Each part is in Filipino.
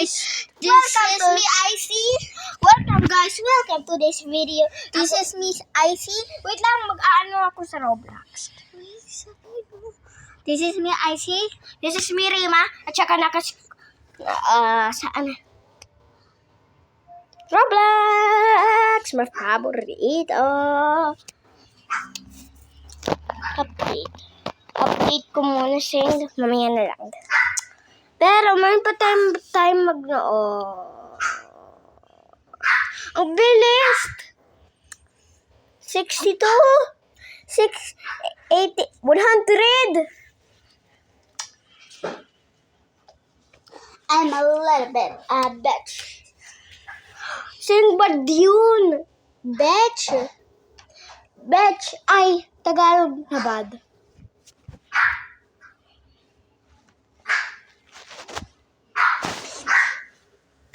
guys. Welcome to me, IC. Welcome guys. Welcome to this video. This is Miss IC. Wait lang, mag-aano ako sa Roblox. This is me, IC. This is me, Rima. At saka saan? Roblox! My favorito. Update ko muna sing. Mamaya na lang. Pero mayroon pa time ang bilis! 62! 680! 100! I'm a little bit bitch. Sing ba yun? Bitch? Bitch ay Tagalog na bad.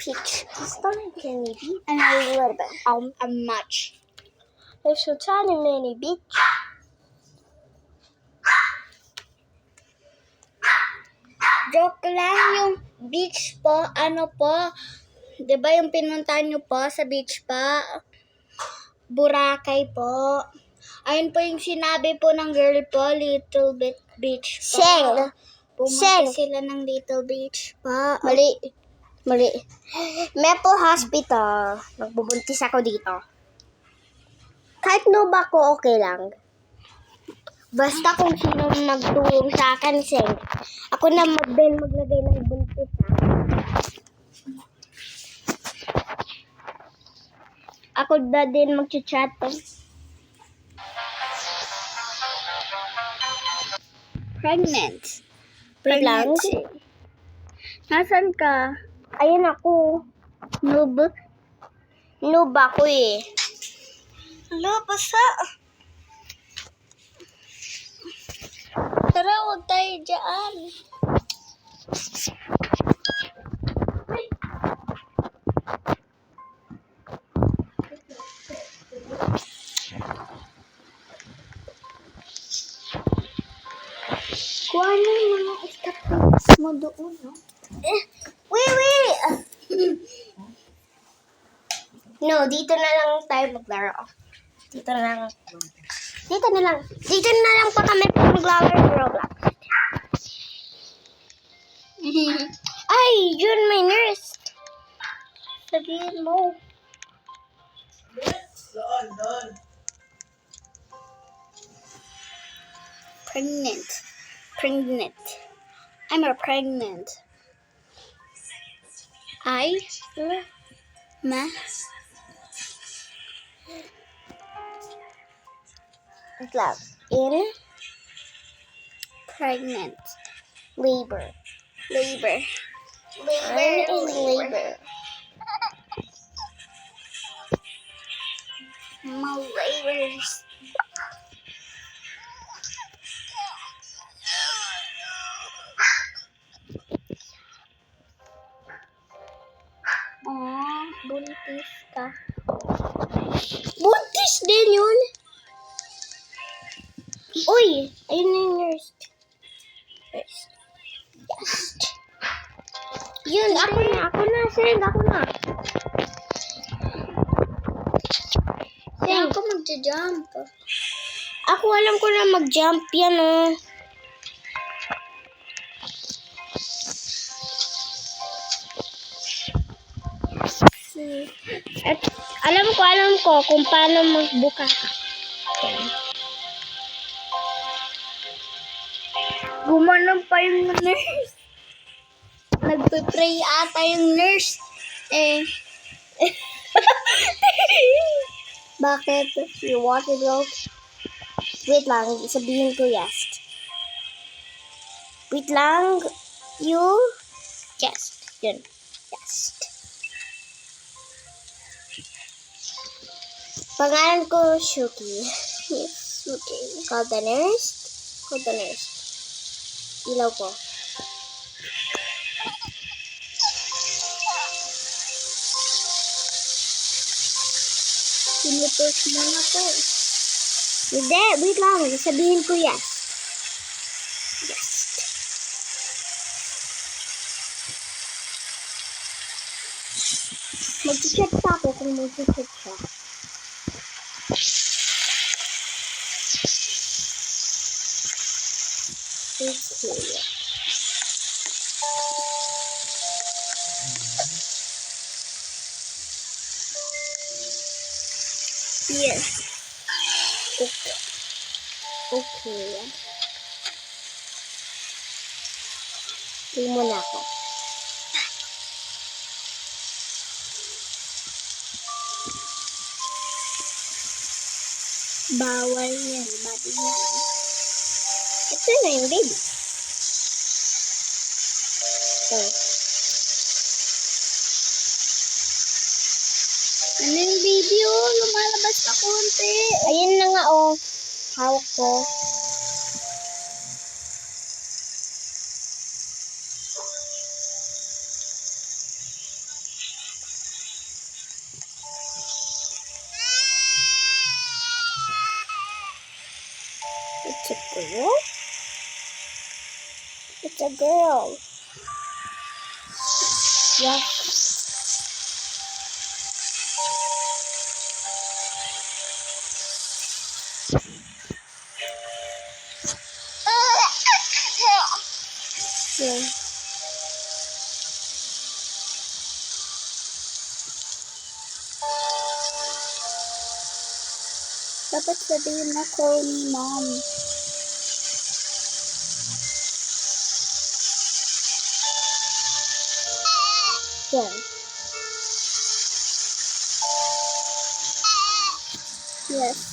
Peach. Can we be? And a little bit. Much. There's so tiny many beach. Joke lang yung beach po. Ano po? Diba yung pinuntahan nyo po sa beach pa? Boracay po. Ayun po yung sinabi po ng girl po. Little bit beach po. Sing. Pumunta sila ng Little Beach po. Mali. Maple Hospital. Nagbubuntis ako dito. Kahit noob ako, okay lang. Basta kung sino nagtulong sa akin, sing. Ako na maglagay ng buntis, ha? Ako na din mag-chat. Pregnant. Pregnancy. Nasaan ka? Ayun ako. Noob ako eh. Hello, basa. Tara, huwag tayo dyan. Kuha na yung mga stop mo doon, no? Wait! No, dito na lang tayo maglaro. Dito na lang po kami maglaro ng Roblox. Ay, yun may nurse. Sabihin mo. Doon. Pregnant. I'm a pregnant. In pregnant. Labor. My labors. Buntis ka. Buntis din yun. Uy, ayun na yung nurse. Yes. Yun, ako na. Sing, ako mag-jump. Ako alam ko na mag-jump yan, oh. At alam ko kung paano magbuka. Gumanon pa yung nurse. Nagpe-pray ata yung nurse. Bakit? You want it, girl? Wait lang, sabihin ko yes. Wait lang, you yes. Yun. Yes. Pangalan ko Shuki. Yes, Shuki. Call the nurse. Ilaw ko. Pinupush mo na po. Hindi, wait lang. Sabihin ko yes. Mag-check pa ako kung mag-check siya. Okay. Yes. Okay. Okay. Tingin mo na ako. Bawal yan. Bati yan. Ito na yung baby. Ito. Ano yung baby oh? Lumalabas na konti. Ayun na nga oh. Hawak ko. It's a girl? It's a girl. Yes. Yeah. Dapat sabihin na call me mom. Yeah. Yes.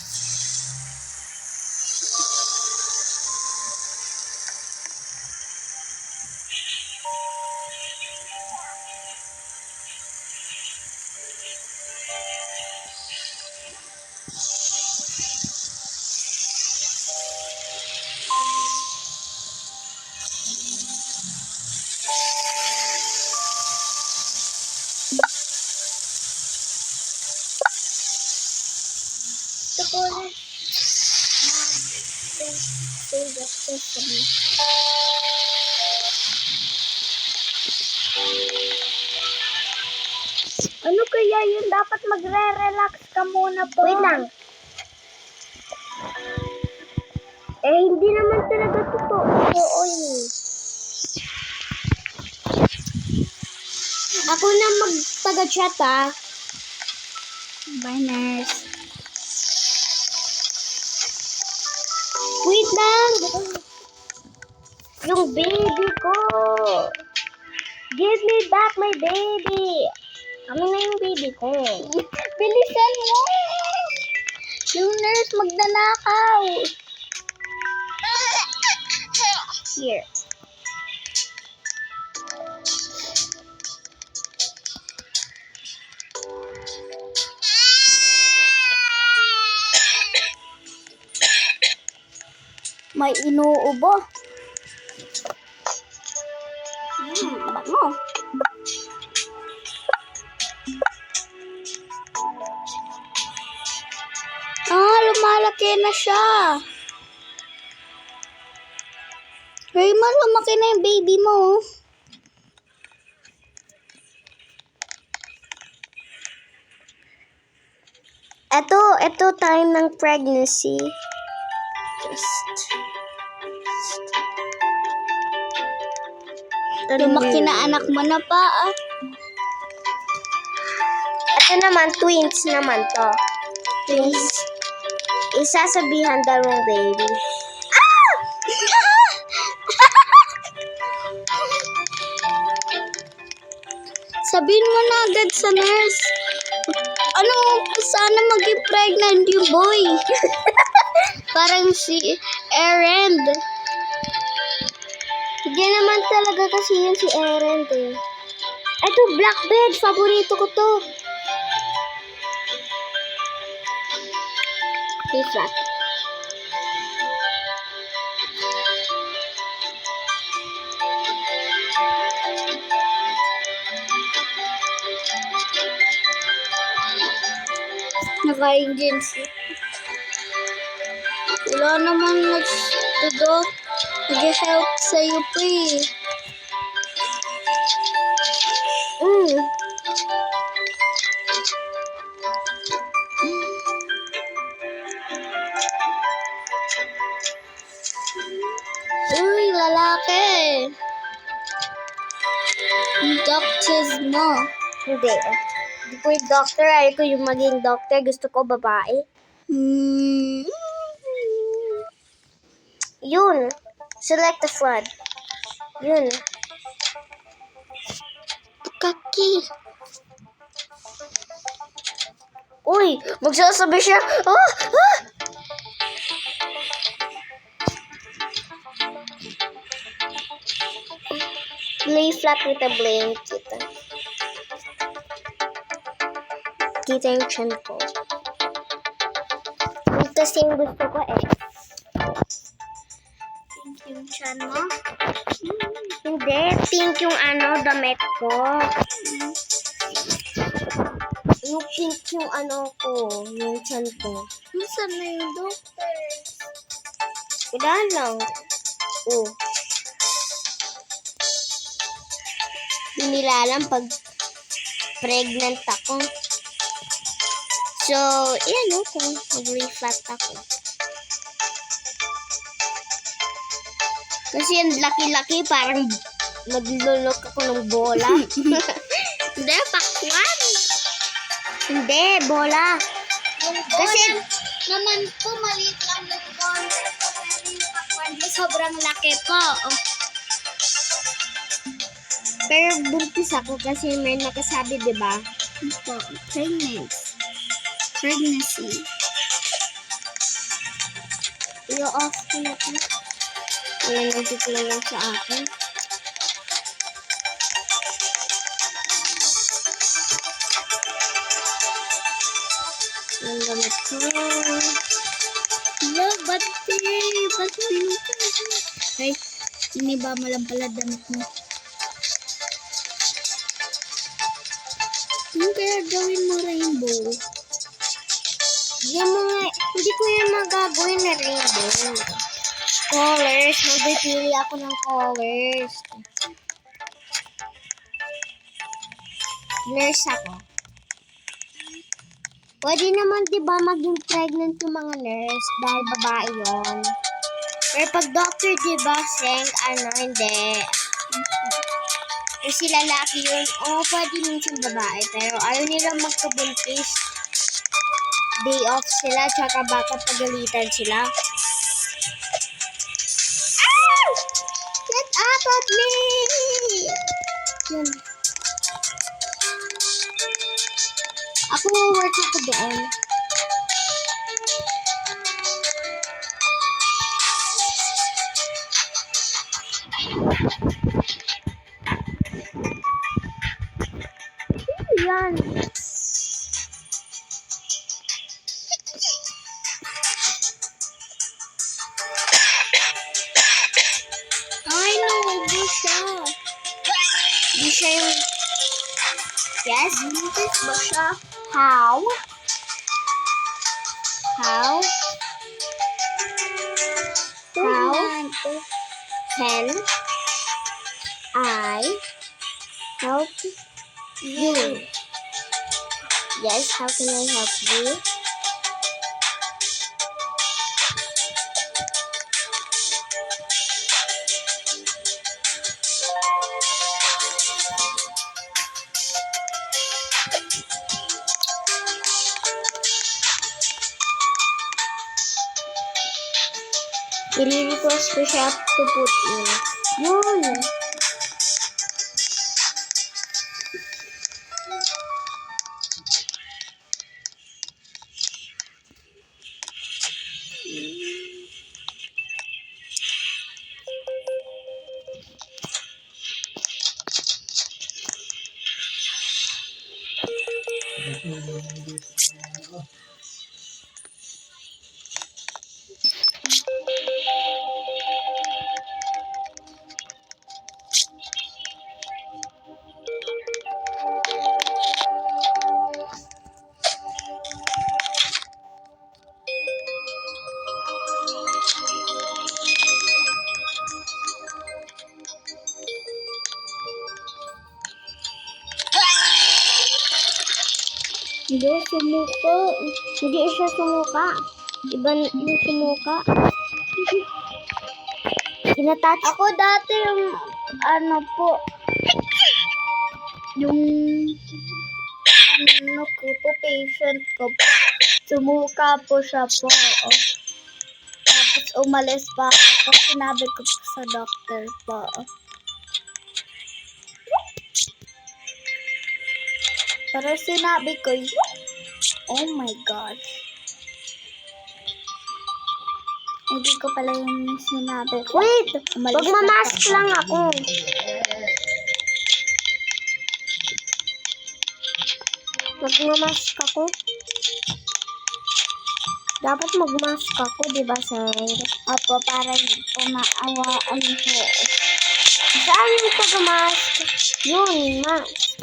Ano kaya yun? Dapat magre-relax ka muna po. Wait lang. Eh, hindi naman talaga totoo. Oo yun. Ako na magtaga-chat ah. Bye, nurse. Wait lang. Yung baby ko. Give me back my baby. Ano na yung baby ko? Bilisan mo. Yung nurse magnanakaw. Here. May inuubo. Bango. Lumalaki na siya. Raymond, lumaki na yung baby mo. Ito time ng pregnancy. Lumaki na anak mo na pa ah. Ito naman, twins naman to. Twins. Isasabihan dalawang baby. Ah! Sabihin mo na agad sa nurse. Ano, sana maging pregnant yung boy. Parang si Erend. Hindi naman talaga kasi yun si Erend eh. Ito, blackbird. Favorito ko to. Pizza. Nakain din siya. Wala naman nag-help sa'yo pa eh. Yung doctors mo. Hindi. Hindi ko yung doctor. Ayaw ko yung maging doctor. Gusto ko babae. Hmm. Yun. Select the flood. Yun. Kaki. Uy! Magsasabi siya. Ah! Ah! Lay flat with a blanket. Kita yung chan ko. Ito yung gusto ko eh. Pink yung chan mo. Hindi. Pink yung damit ko. Yung pink yung ko. Yung chan ko. Nasaan na yung doctor? Wala lang. Oh. Binilalang pag pregnant ako. So, yan kung mag-reflat ako. Kasi yung laki-laki, parang maglulok ako ng bola. Hindi, pakwan. Hindi, bola. Yung Kasi, naman po, maliit lang yung konti. Pero yung pakwan mo, sobrang laki po. pero buntis ako kasi may nakasabi, di ba? Po, pregnancy. I-off ko na ito. Ayan, nagtitula lang sa akin. Ang gamit ko. Hello, ba't minum ka? Ay, iniba mo lang pala damit mo. Ano kaya gawin mo rainbow? Hindi ko yan magagawin na rainbow. Colors. Magpipili ako ng colors. Nurse ako. Pwede naman, di ba, maging pregnant yung mga nurse dahil babae yon. Pero pag doctor, di ba, hindi. Kasi lalaki yun, pwede minsan babae. Pero ayaw nila magkabuntis. Day off sila, tsaka baka pagalitan sila. Ah! Get up at me! Yun. Ako, work ako doon. Yan. Ay, naubo siya. Di siya yung... Yes? Buntis ba siya? How? How? How can I help you? Yes, how can I help you? I-request ko siya to put in. Yun! Hindi, sumuko. Hindi siya sumuka. Iba yung sumuka. Tinatouch. Ako dati yung, po, yung ano ko po, patient ko po, sumuka po siya po. Tapos umalis pa ako po, sinabi ko po sa doctor po. Pero sinabi ko, oh my gosh. Hindi ko pala yung sinabi ko. Wait! Umalis Magmamask na lang ako. Magmamask ako. Dapat magmask ako, di ba, sir? Opo, para hindi po maawaan po. Saan yung taga-mask? Yun, mask.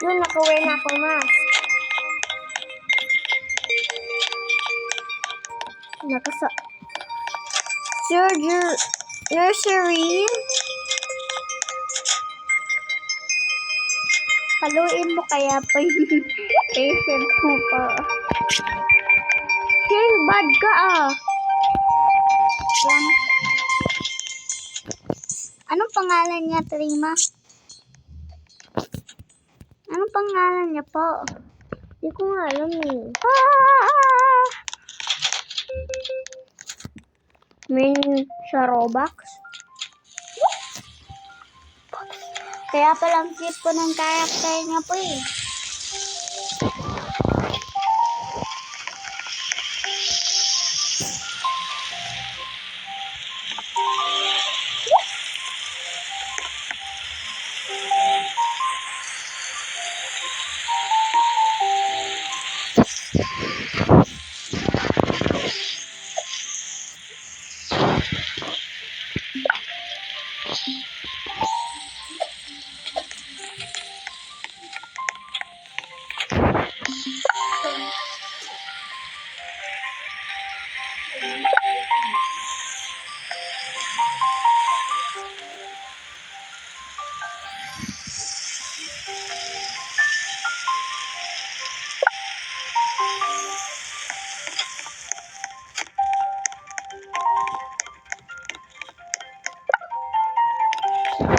Yun, naka-wear na ako mask. Nursery? Paluin mo kaya po yung patient mo po. Shane, bad ka ah. Yan. Anong pangalan niya, Trima? Anong pangalan niya po? Hindi ko nga alam eh. Main sa Robux? Kaya palang cute po ng character niya po eh.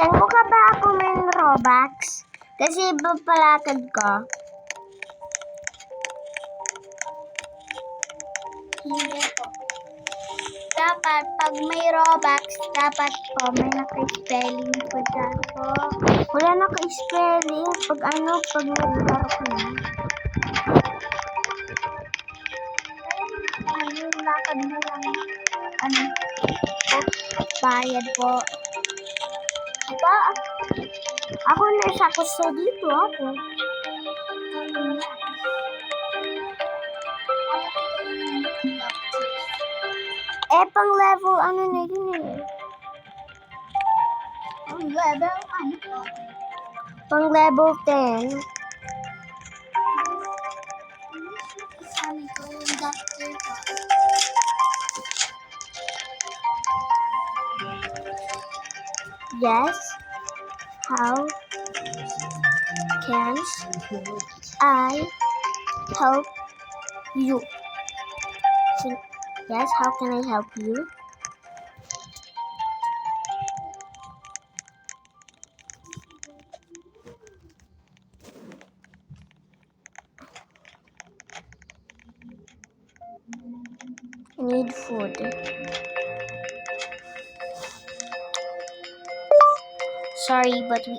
Saan mo ka ba ako main Robux? Kasi papalakad ka. Hindi po. Dapat, pag may Robux, dapat po may naka-spelling po dyan po. Wala naka-spelling. Pag naglaro ko na. Yung lakad mo lang. Ano? Bayad po. Aba, ako nasa kusto dito ako. Pang level ano na yun eh. Ang level, ano po? Pang level 10. Sabi ko yung doctor ko. Yes. How can I help you? Yes, how can I help you? Need food. Sorry, but we...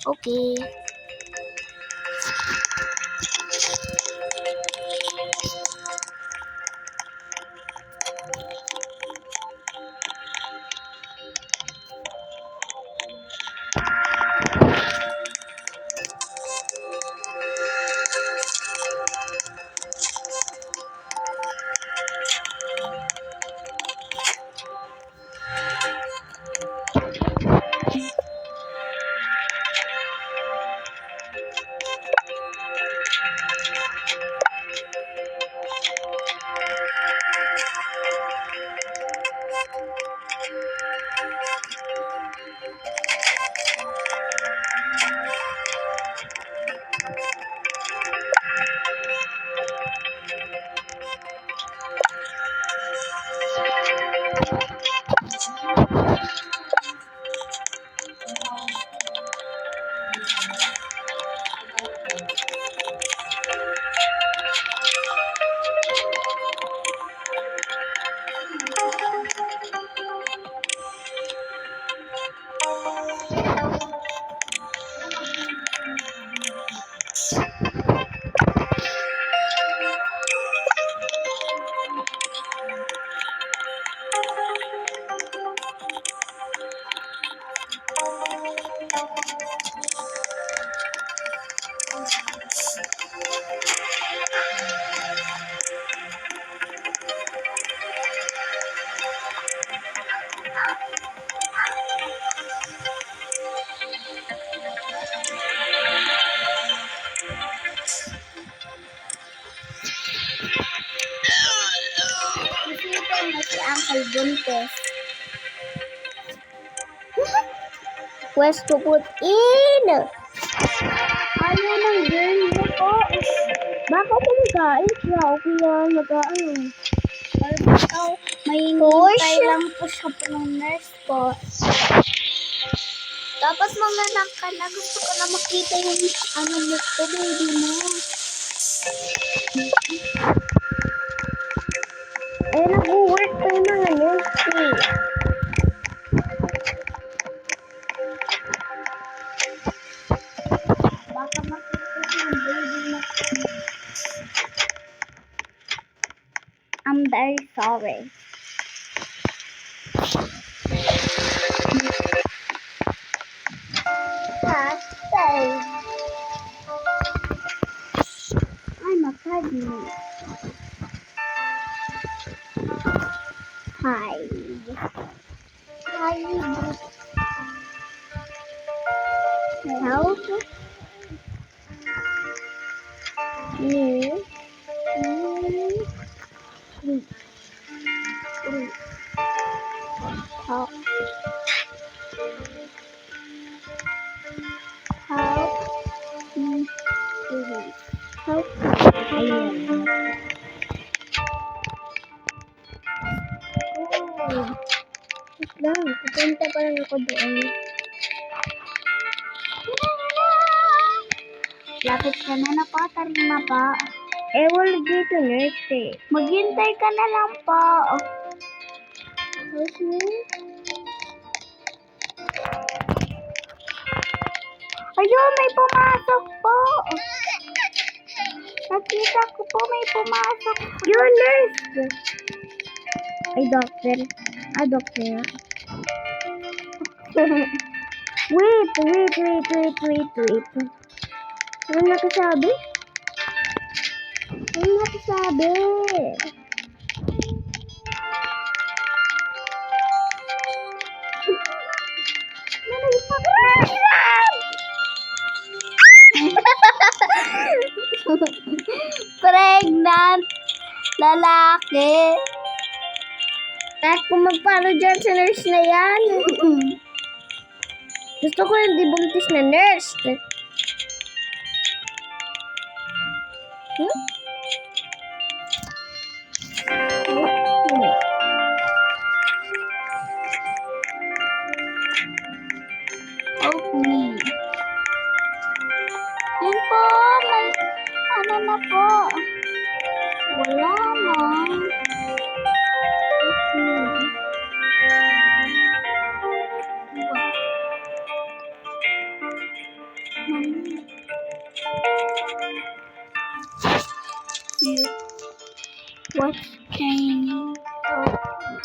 Okay. this? Quest to put in. Ayaw ng girl mo po. Baka kung mag-ait siya, okay lang, mag-ano. Or ikaw, may hinihintay Push. lang po siya po ng nurse po. Dapat manganak ka na. Gusto ko na makita yung ano mo po, baby mo. Eh, nag-work pa yung mga nurse eh. Baka makita yung baby mo. I'm very sorry. Hashtag. I'm a pregnant. Hi. Hi. Help me. Help. Help me. Please. Help me. Ayun. Oh. Wait lang, pupunta pa lang ako doon. Lapit ka na na po, Tarima pa. Eh, wala dito nurse eh. Maghintay ka na lang po. Okay. Ayun, may pumasok po. Nakita ko po may pumasok. Yun, nurse! Ay, doctor. Ah, doctor nga. Wait. Ano nakasabi? Ano nakasabi? Pregnant lalaki. Kahit kung magpano dyan sa nurse na yan. Gusto ko yung di buntis na nurse. Hmm? Help me. Yun po, may ano na po. Wala na. Help me. You. What can you help me?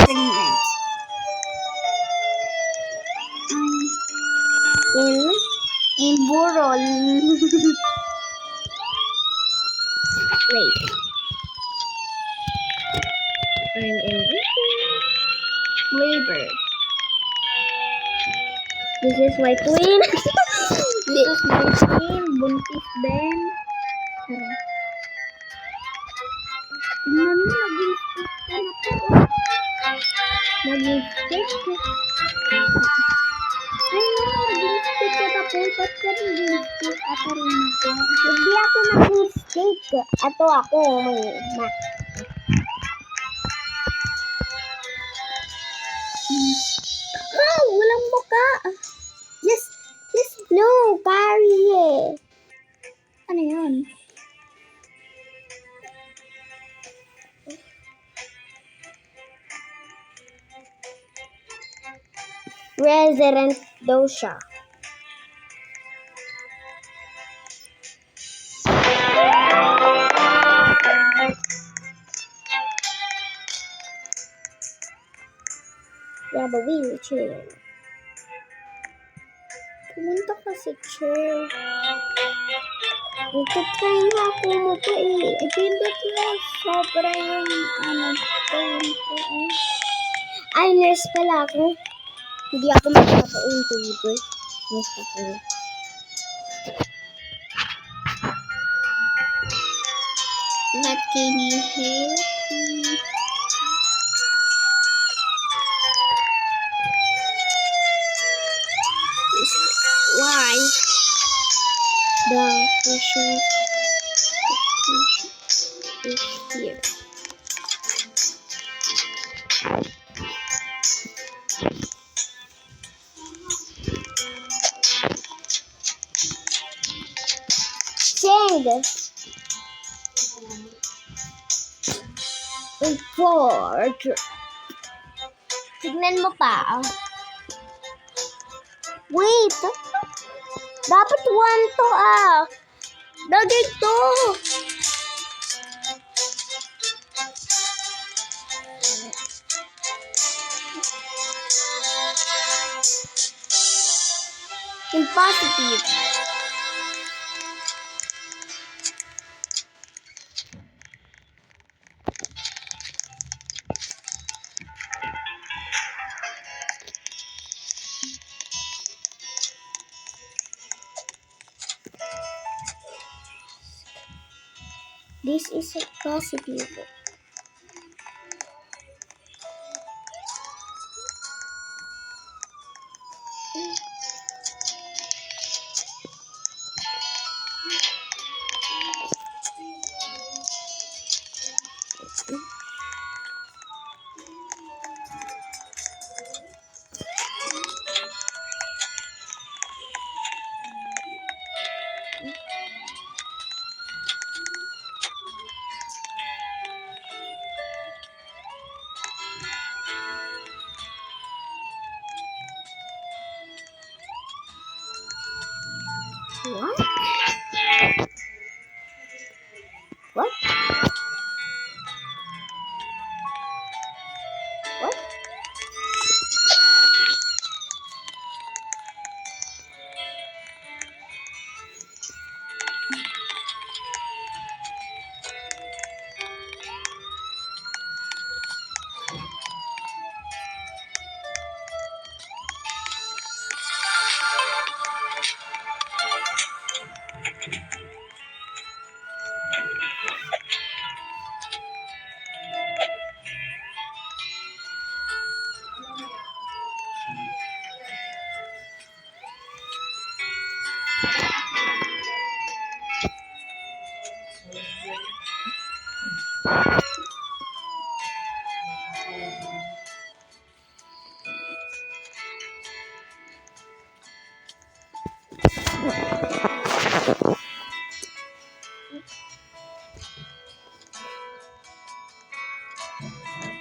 Pregnant. In Burol. Wait. I'm in Labor. This is my queen. This is my queen. Buntis din. Mami, nag-stick ka na po. Nag-stick. Ay, nag-stick ka na po. Ba't ka nag-stick? Ata rin na po. Hindi ako nag-stick. Ato ako, may mat. Oh, walang muka. Yes. No, pari eh. Ano yun? Resident daw siya. Yeah, but we were chilling. Pumunta ka sa chair. Nagtatry nga ako mo pa eh. Ipindot mo. Sobra yung ano po. Ay, nurse pala ako. Hindi ako magpapa-interview. Nurse ako. ba't kinihil? Why? The question is here. Sing! Report. Tignan mo pa. Wait! Dapat 1 to ah! Dagig to! Impositive. This is a positive. What? What? What?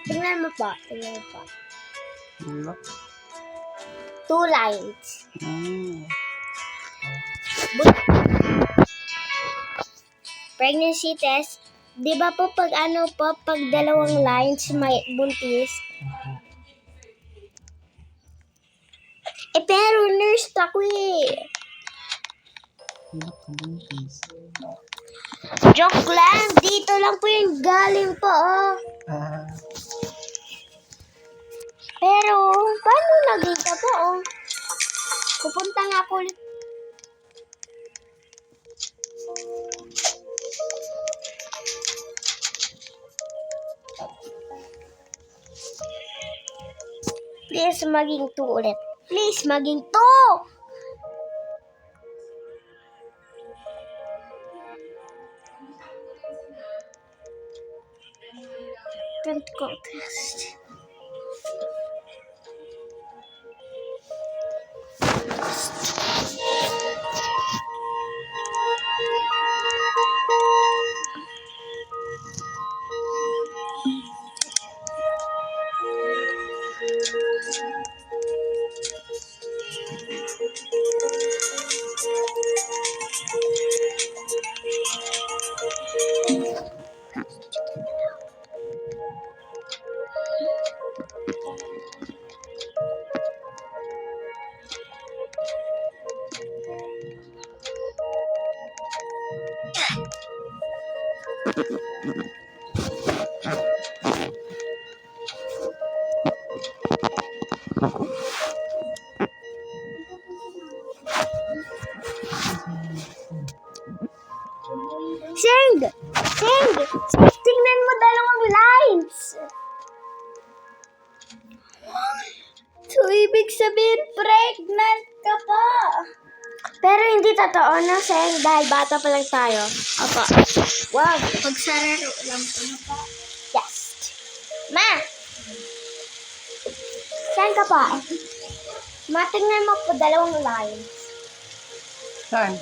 Tignan mo pa. Tignan mo pa. Ano? 2 lines. Pregnancy test. Di ba po pag ano po, pag 2 lines may buntis? Pero nurse ako eh. Joke lang. Dito lang po yung galing po oh. Pero, paano naging ka po oh? Pupunta nga po ulit. Please, maging 2 ulit. Please, maging 2! Practical test. Sing! Sing! ibig sabihin pregnant ka pa. Pero hindi totoo na, Seng, dahil bata pa lang tayo. Opo. Wow. Pagsararo lang po na pa. Yes. Ma! Saan ka pa? Matingnan mo po dalawang lines. Saan?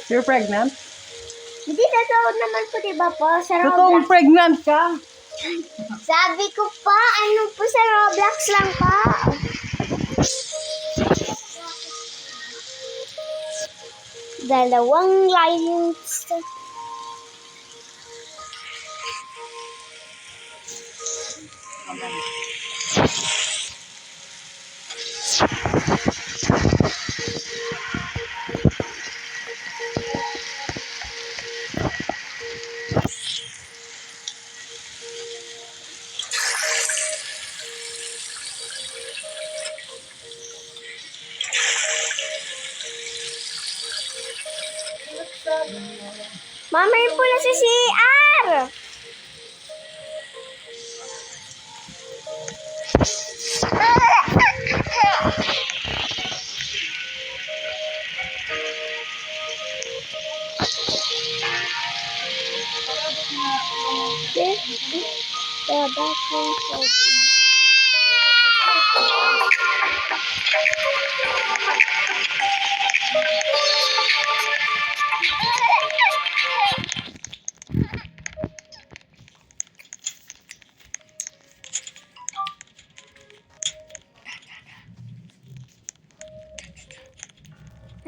You're pregnant? Hindi totoo naman po, diba po? Sa Totoong Roblox. pregnant ka? Sabi ko pa, ano po sa Roblox lang pa. Dalawang lines. Mama, yun pula sa CR!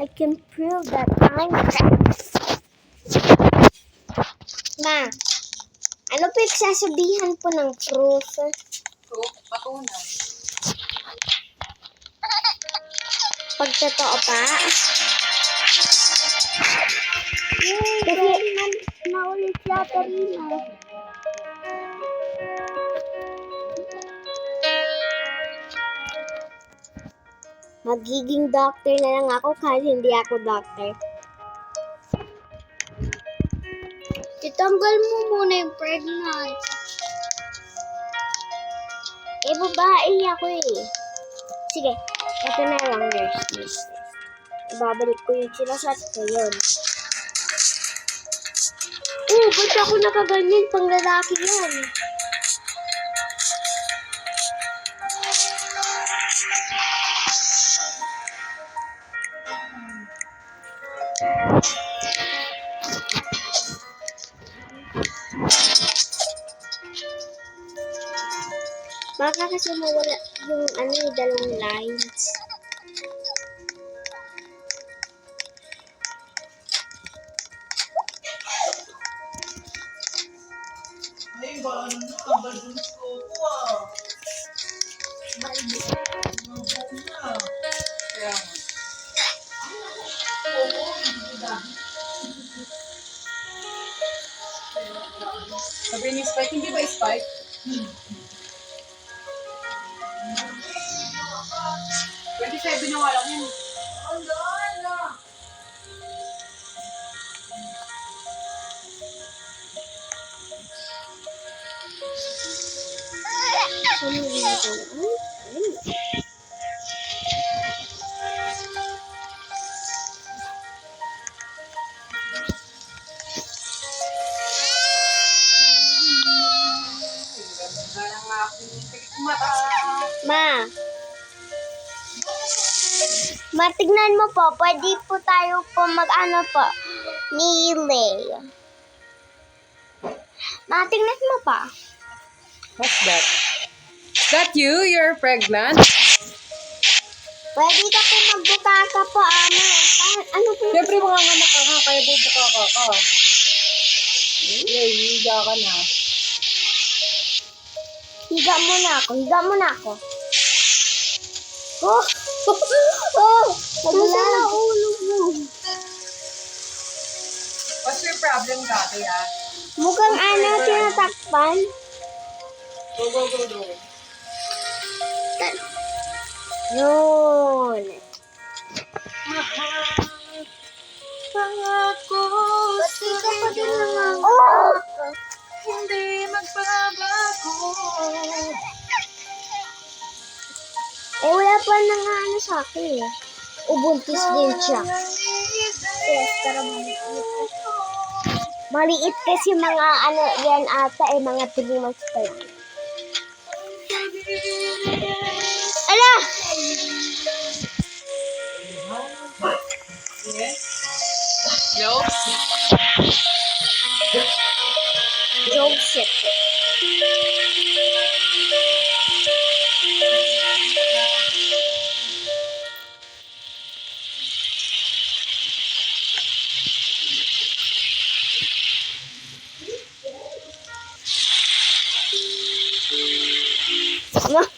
I can prove that I'm correct. Ma, ano po yung sasabihan po ng proof? Patunay. Pag totoo pa? Kasi, Naulit yata rin ah. magiging doctor na lang ako kahit hindi ako doctor. Titanggal mo muna yung pregnant. Eh, babae ako eh. Sige, ito na lang, nurse. Ibabalik ko yung sinasat ko yun. Oh, ba't ako nakaganyan? Pang lalaki yun. Baka kasi mawala yung dalawang lines. Ay, ba ano na? Balbons ko po ah. Balbons na. Kaya nga. Sabi ni Spike, hindi ba Spike? 27 na nga lang yun. Ang gana! Ano ito? Ganda ng aking mata. Ma, matignan mo po, pwede po tayo po mag-ano po, nilay. Matignan mo pa. What's that? Is that you? You're pregnant? Pwede ka po magbukaka po, ama. Ano po? Siyempre mga anak ka nga, kaya bubuka ka. Higa ka na. Higa mo na ako. Oh! Oh! Nagula na ulo mo. What's your problem, Kati, ah? Mukhang tinatakpan. Go. Yun. Pangako Oh! hindi magbabago. nagpa na nga ano sa akin eh. Ubuntis din siya. Yes, pero Maliit kasi mga ano yan ata eh, mga 3 months pa lang. Ala! No? Joseph. Ma-